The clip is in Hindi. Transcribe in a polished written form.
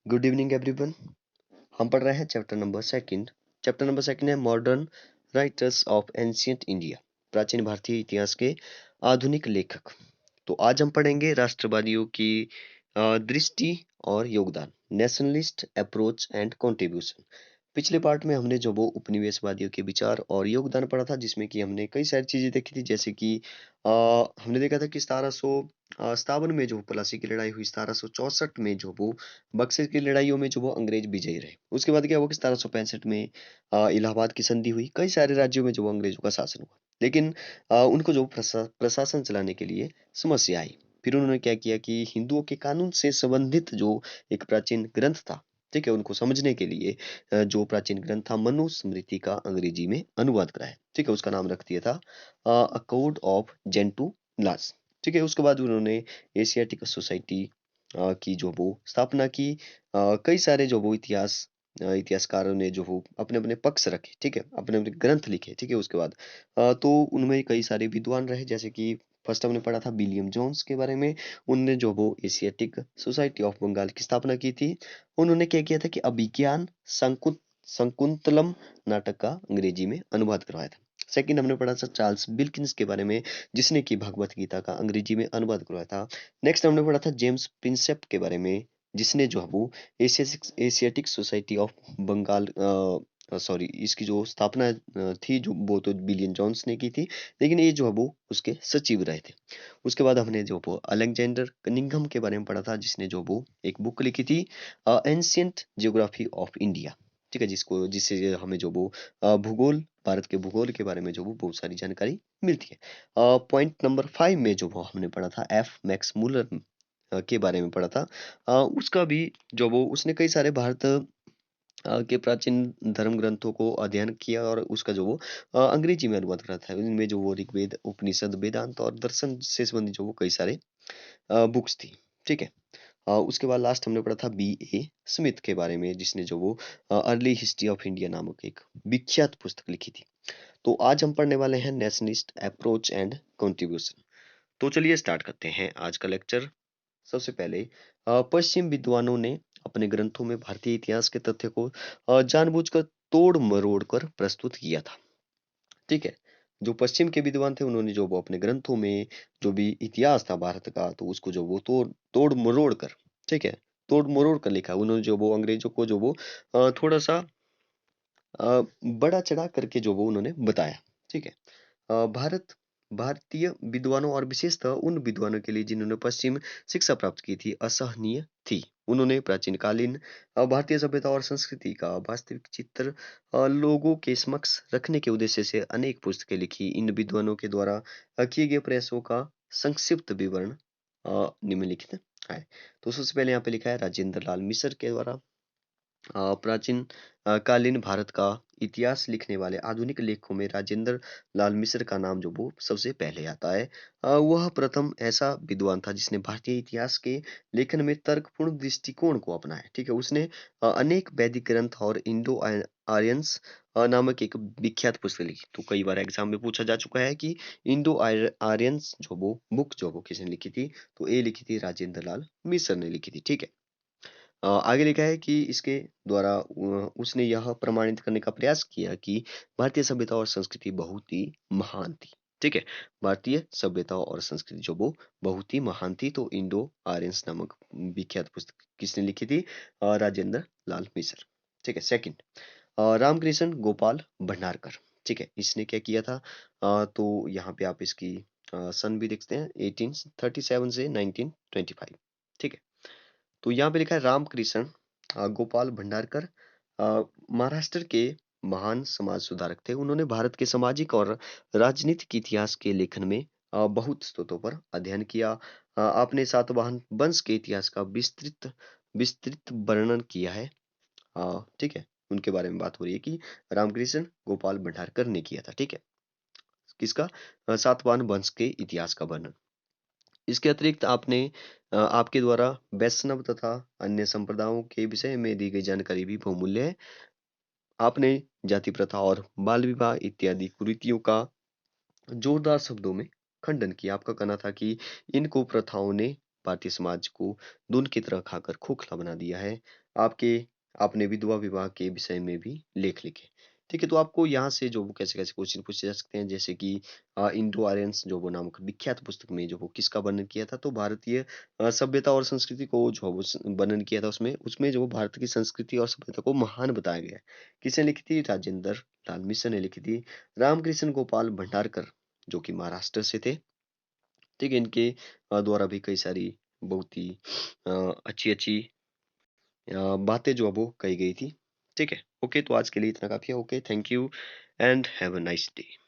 Good evening everyone. हम पढ़ रहे हैं चैप्टर नंबर सेकंड है modern writers of ancient India, प्राचीन भारतीय इतिहास के आधुनिक लेखक। तो आज हम पढ़ेंगे राष्ट्रवादियों की दृष्टि और योगदान, नेशनलिस्ट अप्रोच एंड कंट्रीब्यूशन। पिछले पार्ट में हमने जो वो उपनिवेशवादियों के विचार और योगदान पढ़ा था, जिसमें कि हमने कई सारी चीजें देखी थी, जैसे कि हमने देखा था कि 1757 में जो प्लासी की लड़ाई हुई, 1764 में जो वो बक्सर की लड़ाइयों में जो वो अंग्रेज विजयी रहे। उसके बाद क्या हुआ कि 1765 में इलाहाबाद की संधि हुई, कई सारे राज्यों में जो वो अंग्रेजों का शासन हुआ, लेकिन उनको जो प्रशासन चलाने के लिए समस्या आई। फिर उन्होंने क्या किया कि हिंदुओं के कानून से संबंधित जो एक प्राचीन ग्रंथ था, ठीक है, उनको समझने के लिए जो प्राचीन ग्रंथ था मनुस्मृति का अंग्रेजी में अनुवाद कराया, ठीक है, उसका नाम रख दिया था अ कोड ऑफ जेंटू लास। ठीक है, उसके बाद उन्होंने एशियाटिक सोसाइटी की जो वो स्थापना की। कई सारे जो वो इतिहासकारों ने जो वो अपने अपने पक्ष रखे, ठीक है, अपने अपने ग्रंथ लिखे, ठीक है। उसके बाद तो उनमें कई सारे विद्वान रहे, जैसे कि फर्स्ट हमने पढ़ा था विलियम जोन्स के बारे में। उनने जो वो एशियाटिक सोसाइटी ऑफ बंगाल की स्थापना की थी। उन्होंने क्या किया था कि अभिज्ञान शकुंतलम नाटक का अंग्रेजी में अनुवाद करवाया था। सेकंड हमने पढ़ा था चार्ल्स विल्किंस के बारे में, जिसने कि भगवत गीता का अंग्रेजी में अनुवाद करवाया था। नेक्स्ट हमने पढ़ा था जेम्स प्रिंसेप के बारे में, जिसने जो है वो Asiatic society of Bengal sorry, इसकी जो स्थापना थी, जो वो तो विलियम जॉन्स ने की थी, लेकिन ये जो है वो उसके सचिव रहे थे। उसके बाद हमने जो वो अलेक्जेंडर कनिंघम के बारे में पढ़ा था, जिसने जो वो एक बुक लिखी थी एंशियंट जियोग्राफी ऑफ इंडिया, ठीक है, जिससे हमें जो वो भूगोल, भारत के भूगोल के बारे में जो वो बहुत सारी जानकारी मिलती है। पॉइंट नंबर 5 में जो वो हमने पढ़ा था एफ मैक्स मूलर के बारे में पढ़ा था। उसका भी जो वो उसने कई सारे भारत के प्राचीन धर्म ग्रंथों को अध्ययन किया और उसका जो वो अंग्रेजी में अनुवाद करा था। इनमें जो वो ऋग्वेद, उपनिषद, वेदांत और दर्शन से संबंधित जो वो कई सारे बुक्स थी, ठीक है। उसके बाद लास्ट हमने पढ़ा था बी ए स्मिथ के बारे में, जिसने जो वो अर्ली हिस्ट्री ऑफ इंडिया नामक एक विख्यात पुस्तक लिखी थी। तो आज हम पढ़ने वाले हैं नेशनलिस्ट अप्रोच एंड कंट्रीब्यूशन। तो चलिए स्टार्ट करते हैं आज का लेक्चर। सबसे पहले पश्चिम विद्वानों ने अपने ग्रंथों में भारतीय इतिहास के तथ्य को जानबूझकर तोड़ मरोड़ कर प्रस्तुत किया था, ठीक है। जो पश्चिम के विद्वान थे, उन्होंने जो वो अपने ग्रंथों में जो भी इतिहास था भारत का, तो उसको जो वो तोड़ तोड़ मरोड़ कर, ठीक है, तोड़ मरोड़ कर लिखा। उन्होंने जो वो अंग्रेजों को जो वो थोड़ा सा बड़ा चढ़ा करके जो वो उन्होंने बताया, ठीक है। भारत भारतीय विद्वानों और विशेषतः उन विद्वानों के लिए जिन्होंने पश्चिम शिक्षा प्राप्त की थी असहनीय थी। उन्होंने प्राचीन कालीन भारतीय सभ्यता और संस्कृति का वास्तविक चित्र लोगों के समक्ष रखने के उद्देश्य से अनेक पुस्तकें लिखी। इन विद्वानों के द्वारा किए गए प्रयासों का संक्षिप्त विवरण निम्नलिखित है। तो सबसे पहले यहाँ पे लिखा है राजेंद्र लाल मिश्र के द्वारा प्राचीन कालीन भारत का इतिहास लिखने वाले आधुनिक लेखकों में राजेंद्र लाल मिश्र का नाम जो वो सबसे पहले आता है। वह प्रथम ऐसा विद्वान था जिसने भारतीय इतिहास के लेखन में तर्कपूर्ण दृष्टिकोण को अपनाया, ठीक है। उसने अनेक वैदिक ग्रंथ और इंडो आर्यंस नामक एक विख्यात पुस्तक लिखी। तो कई बार एग्जाम में पूछा जा चुका है कि इंडो आर्यंस जो वो बुक जो वो किसने लिखी थी, तो ये लिखी थी राजेंद्र लाल मिश्र ने लिखी थी, ठीक है। आगे लिखा है कि इसके द्वारा उसने यह प्रमाणित करने का प्रयास किया कि भारतीय सभ्यता और संस्कृति बहुत ही महान थी, ठीक है। भारतीय सभ्यता और संस्कृति जो वो बहुत ही महान थी। तो इंडो आर्यंस नामक विख्यात पुस्तक किसने लिखी थी? राजेंद्र लाल मिश्र, ठीक है। सेकंड, रामकृष्ण गोपाल भंडारकर, ठीक है, इसने क्या किया था? तो यहाँ पे आप इसकी सन भी देखते हैं, 1837 से 1925, ठीक है। तो यहाँ पे लिखा है रामकृष्ण गोपाल भंडारकर महाराष्ट्र के महान समाज सुधारक थे। उन्होंने भारत के सामाजिक और राजनीतिक इतिहास के लेखन में बहुत स्रोतों पर अध्ययन किया। आपने सातवाहन वंश के इतिहास का विस्तृत विस्तृत वर्णन किया है, ठीक है। उनके बारे में बात हो रही है कि रामकृष्ण गोपाल भंडारकर ने किया था, ठीक है। किसका? सातवाहन वंश के इतिहास का वर्णन। इसके अतिरिक्त आपने आपके द्वारा वैष्णव तथा अन्य संप्रदायों के विषय में दी गई जानकारी भी बहुमूल्य है। आपने जाति प्रथा और बाल विवाह इत्यादि कुरीतियों का जोरदार शब्दों में खंडन किया। आपका कहना था कि इन कुप्रथाओं ने भारतीय समाज को धुन की तरह खाकर खोखला बना दिया है। आपके आपने विधवा विवाह के विषय में भी लेख लिखे। ठीक है, तो आपको यहाँ से जो वो कैसे-कैसे क्वेश्चन पूछे जा सकते हैं, जैसे कि इंडो आर्यंस जो वो नामक विख्यात पुस्तक में जो वो किसका वर्णन किया था, तो भारतीय सभ्यता और संस्कृति को जो वो वर्णन किया था उसमें उसमें जो भारत की संस्कृति और सभ्यता को महान बताया गया है। किसने लिखी थी? राजेंद्र लाल मिश्र ने लिखी थी। रामकृष्ण गोपाल भंडारकर जो कि महाराष्ट्र से थे। ठीक है, इनके द्वारा भी कई सारी बहुत ही अच्छी-अच्छी बातें जो है वो कही गई थी। ठीक है, ओके, तो आज के लिए इतना काफ़ी है। Okay, thank you and have a nice day.